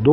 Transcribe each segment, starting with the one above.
2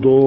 2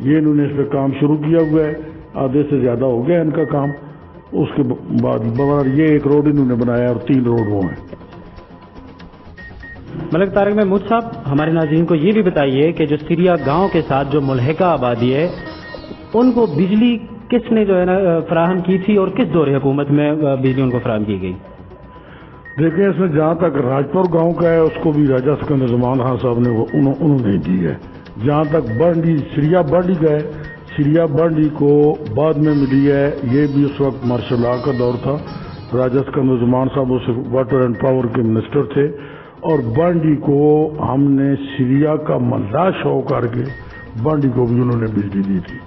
یہ انہوں نے اس پہ کام شروع کیا ہوا ہے، آدھے سے زیادہ ہو گیا ان کا کام. اس کے بعد یہ ایک روڈ انہوں نے بنایا اور 3 روڈ وہ ہیں. ملک طارق محمود صاحب، ہمارے ناظرین کو یہ بھی بتائیے کہ جو سریا گاؤں کے ساتھ جو ملحقہ آبادی ہے ان کو بجلی کس نے جو ہے نا فراہم کی تھی اور کس دور حکومت میں بجلی ان کو فراہم کی گئی؟ دیکھیں اس میں جہاں تک راجپور گاؤں کا ہے اس کو بھی راجہ سکندر زمان خان صاحب نے انہوں نے دی ہے. جہاں تک بانڈی سریا بانڈی کا ہے، سریا بانڈی کو بعد میں ملی ہے. یہ بھی اس وقت مارشل لا کا دور تھا. راجہ سکندر زمان صاحب اس واٹر اینڈ پاور کے منسٹر تھے اور بانڈی کو ہم نے سریا کا ملدہ شو کر کے بانڈی کو بھی انہوں نے بجلی دی تھی.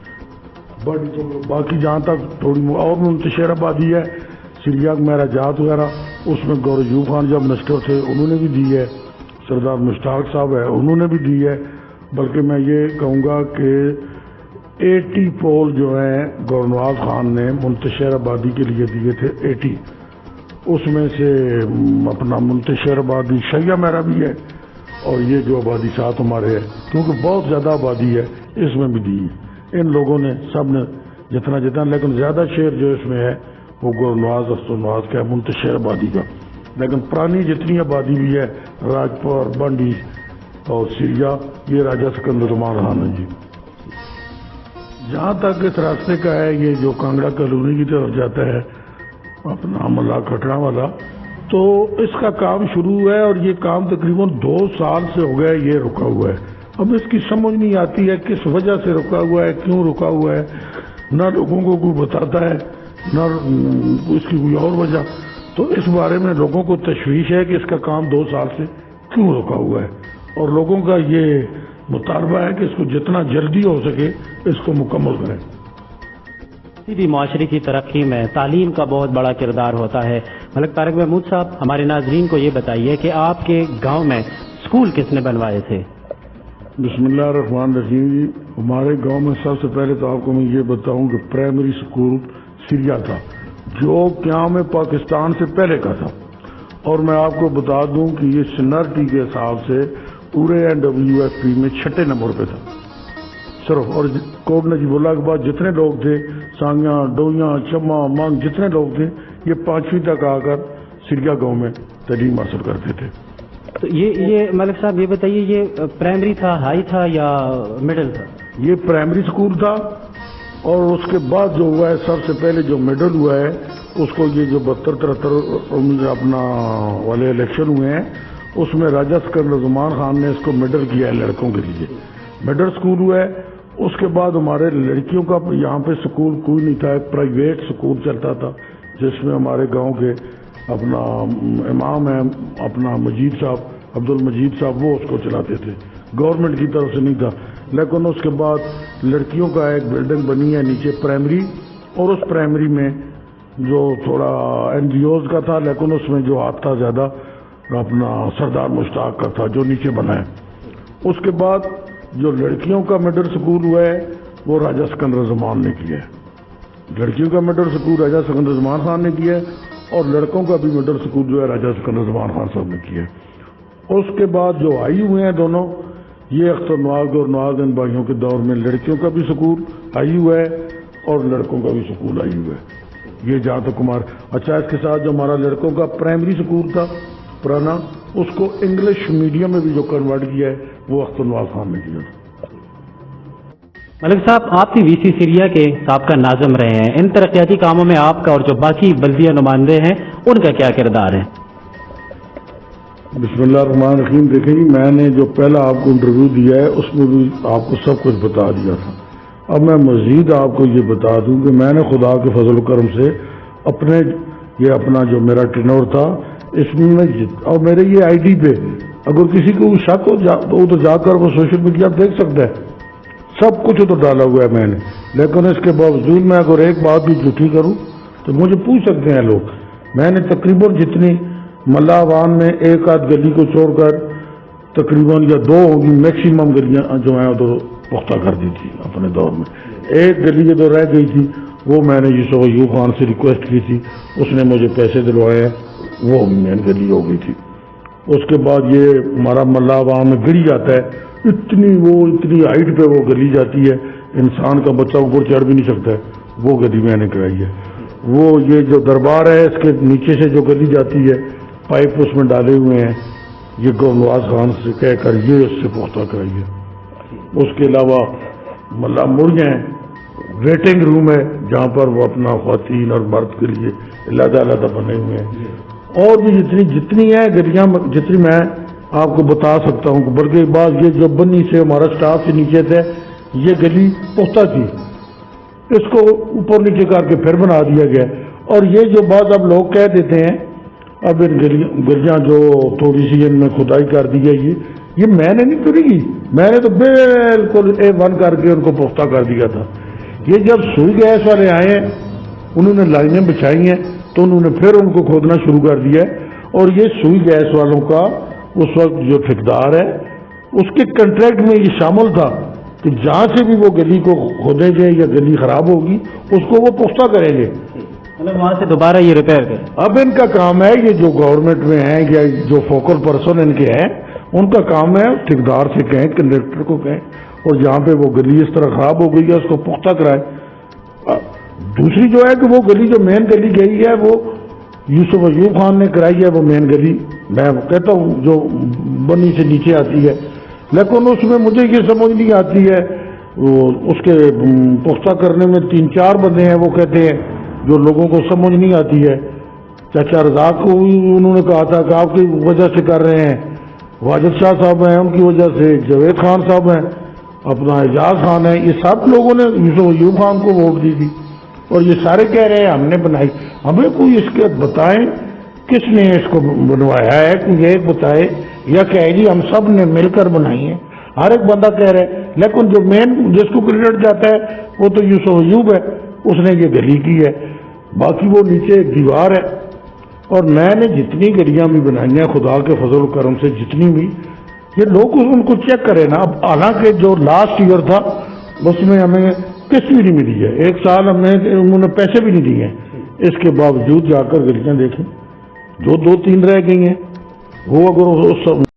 بانڈی کو باقی جہاں تک تھوڑی اور منتشر آبادی ہے، سریا میرا جات وغیرہ، اس میں گور یوب خان جب منسٹر تھے انہوں نے بھی دی ہے. سردار مشتاق صاحب ہے انہوں نے بھی دی ہے. بلکہ میں یہ کہوں گا کہ 80 پول جو ہیں گورنواز خان نے منتشر آبادی کے لیے دیے تھے. 80 اس میں سے اپنا منتشر آبادی شیعہ میرا بھی ہے اور یہ جو آبادی ساتھ ہمارے ہے کیونکہ بہت زیادہ آبادی ہے اس میں بھی دی ہے. ان لوگوں نے سب نے جتنا جتنا، لیکن زیادہ شیئر جو اس میں ہے وہ گورنواز استنواز کا ہے منتشر آبادی کا. لیکن پرانی جتنی آبادی بھی ہے راجپور بانڈی اور سریا یہ راجہ سکندر زمان خان ہے. جی جہاں تک اس راستے کا ہے یہ جو کانگڑا کالونی کی طرف جاتا ہے اپنا ملا کھٹڑا والا، تو اس کا کام شروع ہے اور یہ کام تقریباً 2 سال سے ہو گیا یہ رکا ہوا ہے. اب اس کی سمجھ نہیں آتی ہے کس وجہ سے رکا ہوا ہے، کیوں رکا ہوا ہے. نہ لوگوں کو کوئی بتاتا ہے نہ اس کی کوئی اور وجہ. تو اس بارے میں لوگوں کو تشویش ہے کہ اس کا کام 2 سال سے کیوں رکا ہوا ہے اور لوگوں کا یہ مطالبہ ہے کہ اس کو جتنا جلدی ہو سکے اس کو مکمل کریں. کسی بھی معاشرے کی ترقی میں تعلیم کا بہت بڑا کردار ہوتا ہے. ملک طارق محمود صاحب، ہمارے ناظرین کو یہ بتائیے کہ آپ کے گاؤں میں اسکول کس نے بنوائے تھے؟ بسم اللہ الرحمن الرحیم. جی ہمارے گاؤں میں سب سے پہلے تو آپ کو میں یہ بتاؤں کہ پرائمری اسکول سریا تھا جو قیام پاکستان سے پہلے کا تھا. اور میں آپ کو بتا دوں کہ یہ سینئرٹی کے حساب سے پورے NWFP میں 6 نمبر پہ تھا صرف. اور کوٹ نجیب اللہ کے بعد جتنے لوگ تھے سانگیاں ڈویاں چما مانگ جتنے لوگ تھے یہ 5ویں تک آ کر سریا گاؤں میں تعلیم حاصل کرتے تھے. تو یہ ملک صاحب یہ بتائیے یہ پرائمری تھا، ہائی تھا یا مڈل تھا؟ یہ پرائمری اسکول تھا اور اس کے بعد جو ہوا ہے سب سے پہلے جو مڈل ہوا ہے اس کو یہ جو 72-73 اپنا والے الیکشن ہوئے ہیں اس میں راجہ سکندر زمان خان نے اس کو مڈل کیا ہے لڑکوں کے لیے. مڈل اسکول ہوا ہے. اس کے بعد ہمارے لڑکیوں کا یہاں پہ اسکول کوئی نہیں تھا، ایک پرائیویٹ اسکول چلتا تھا جس میں ہمارے گاؤں کے اپنا امام ہے اپنا مجید صاحب عبد المجید صاحب وہ اس کو چلاتے تھے. گورنمنٹ کی طرف سے نہیں تھا. لیکن اس کے بعد لڑکیوں کا ایک بلڈنگ بنی ہے نیچے پرائمری، اور اس پرائمری میں جو تھوڑا NGOز کا تھا لیکن اس میں جو ہاتھ تھا زیادہ اپنا سردار مشتاق کا تھا جو نیچے بنا ہے. اس کے بعد جو لڑکیوں کا مڈل اسکول ہوا ہے وہ راجہ سکندر زمان نے کیا ہے. لڑکیوں کا مڈل اسکول راجہ سکندر زمان خان نے کیا ہے اور لڑکوں کا بھی مڈل اسکول جو ہے راجہ سکندر زمان خان صاحب نے کیا ہے. اس کے بعد جو آئی ہوئے ہیں دونوں یہ اختر نواز اور نواز ان بھائیوں کے دور میں لڑکیوں کا بھی اسکول آئی ہوا ہے اور لڑکوں کا بھی اسکول آئی ہوا ہے. یہ جہاں تک ہمارا اچھا اس کے ساتھ جو ہمارا لڑکوں کا پرائمری اسکول تھا پرانا اس کو انگلش میڈیم میں بھی جو کنورٹ کیا ہے وہ اختر نواز خان نے کیا تھا. ملک صاحب، آپ بھی VC سریا کے سابقہ ناظم رہے ہیں. ان ترقیاتی کاموں میں آپ کا اور جو باقی بلدیہ نمائندے ہیں ان کا کیا کردار ہے؟ بسم اللہ الرحمن الرحیم. دیکھیں جی میں نے جو پہلا آپ کو انٹرویو دیا ہے اس میں بھی آپ کو سب کچھ بتا دیا تھا. اب میں مزید آپ کو یہ بتا دوں کہ میں نے خدا کے فضل و کرم سے اپنے یہ اپنا جو میرا ٹینور تھا اس میں اور میرے یہ ID پہ اگر کسی کو شک ہو تو جا کر وہ سوشل میڈیا پہ دیکھ سکتا ہے. سب کچھ تو ڈالا ہوا ہے میں نے. لیکن اس کے باوجود میں اگر ایک بات بھی جھوٹی کروں تو مجھے پوچھ سکتے ہیں لوگ. میں نے تقریباً جتنی ملاوان میں ایک آدھ گلی کو چھوڑ کر تقریباً یا 2 ہوگی میکسیمم گلیاں جو ہیں ادھر پختہ کر دی تھی اپنے دور میں. ایک گلی جو رہ گئی تھی وہ میں نے یوسف ایوب خان سے ریکویسٹ کی تھی اس نے مجھے پیسے دلوائے ہیں وہ مین گلی ہو گئی تھی. اس کے بعد یہ ہمارا ملاوان میں گلی جاتا ہے اتنی ہائٹ پہ وہ گلی جاتی ہے انسان کا بچہ اوپر چڑھ بھی نہیں سکتا ہے، وہ گلی میں نے کرائی ہے۔ وہ یہ جو دربار ہے اس کے نیچے سے جو گلی جاتی ہے پائپ اس میں ڈالے ہوئے ہیں، یہ گولنواز خان سے کہہ کر یہ اس سے پختہ کرائی ہے۔ اس کے علاوہ ملا مڑیاں ہیں، ویٹنگ روم ہے جہاں پر وہ اپنا خواتین اور مرد کے لیے علیحدہ علیحدہ بنے ہوئے ہیں، اور بھی جتنی ہیں گلیاں جتنی میں آپ کو بتا سکتا ہوں، بلکہ بعض یہ جو بنی سے ہمارا سٹاف سے نیچے تھے یہ گلی پختہ تھی، اس کو اوپر نیچے کر کے پھر بنا دیا گیا۔ اور یہ جو بات اب لوگ کہہ دیتے ہیں اب ان گلیاں جو تھوڑی سی ان میں کھدائی کر دی ہے، یہ میں نے نہیں کری، میں نے تو بالکل A1 کر کے ان کو پختہ کر دیا تھا۔ یہ جب سوئی گیس والے آئے ہیں انہوں نے لائنیں بچھائی ہیں تو انہوں نے پھر ان کو کھودنا شروع کر دیا ہے، اور یہ سوئی گیس والوں کا اس وقت جو ٹھیکیدار ہے اس کے کنٹریکٹ میں یہ شامل تھا کہ جہاں سے بھی وہ گلی کو کھودیں گے یا گلی خراب ہوگی اس کو وہ پختہ کریں گے، مطلب وہاں سے دوبارہ یہ ریپیئر کریں۔ اب ان کا کام ہے، یہ جو گورنمنٹ میں ہیں یا جو فوکل پرسن ان کے ہیں ان کا کام ہے ٹھیکیدار سے کہیں، کنڈکٹر کو کہیں، اور جہاں پہ وہ گلی اس طرح خراب ہو گئی ہے اس کو پختہ کرائے۔ دوسری جو ہے کہ وہ گلی جو مین گلی گئی ہے وہ یوسف ایوب خان نے کرائی ہے، وہ مین گلی میں کہتا ہوں جو بنی سے نیچے آتی ہے، لیکن اس میں مجھے یہ سمجھ نہیں آتی ہے، اس کے پختہ کرنے میں 3-4 بندے ہیں وہ کہتے ہیں جو لوگوں کو سمجھ نہیں آتی ہے۔ چاچا رزاق کو بھی انہوں نے کہا تھا کہ آپ کی وجہ سے کر رہے ہیں، واجد شاہ صاحب ہیں ان کی وجہ سے، جاوید خان صاحب ہیں، اپنا اعجاز خان ہے، یہ سب لوگوں نے یوسف ایوب خان کو ووٹ دی تھی، اور یہ سارے کہہ رہے ہیں ہم نے بنائی۔ ہمیں کوئی اس کے بتائیں کس نے اس کو بنوایا ہے، کوئی ایک بتائے، یا کہ جی ہم سب نے مل کر بنائی ہے، ہر ایک بندہ کہہ رہا ہے، لیکن جو مین جس کو کریڈٹ جاتا ہے وہ تو یوسف ایوب ہے، اس نے یہ گلی کی ہے، باقی وہ نیچے ایک دیوار ہے۔ اور میں نے جتنی گلیاں بھی بنائی ہیں خدا کے فضل و کرم سے، جتنی بھی، یہ لوگ ان کو چیک کریں نا۔ اب حالانکہ جو لاسٹ ایئر تھا اس میں ہمیں قسط بھی نہیں ملی ہے، 1 سال ہمیں انہوں نے پیسے بھی نہیں دیے ہیں، اس کے باوجود جا کر گلیاں دیکھیں جو 2-3 رہ گئی ہیں وہ اگر اس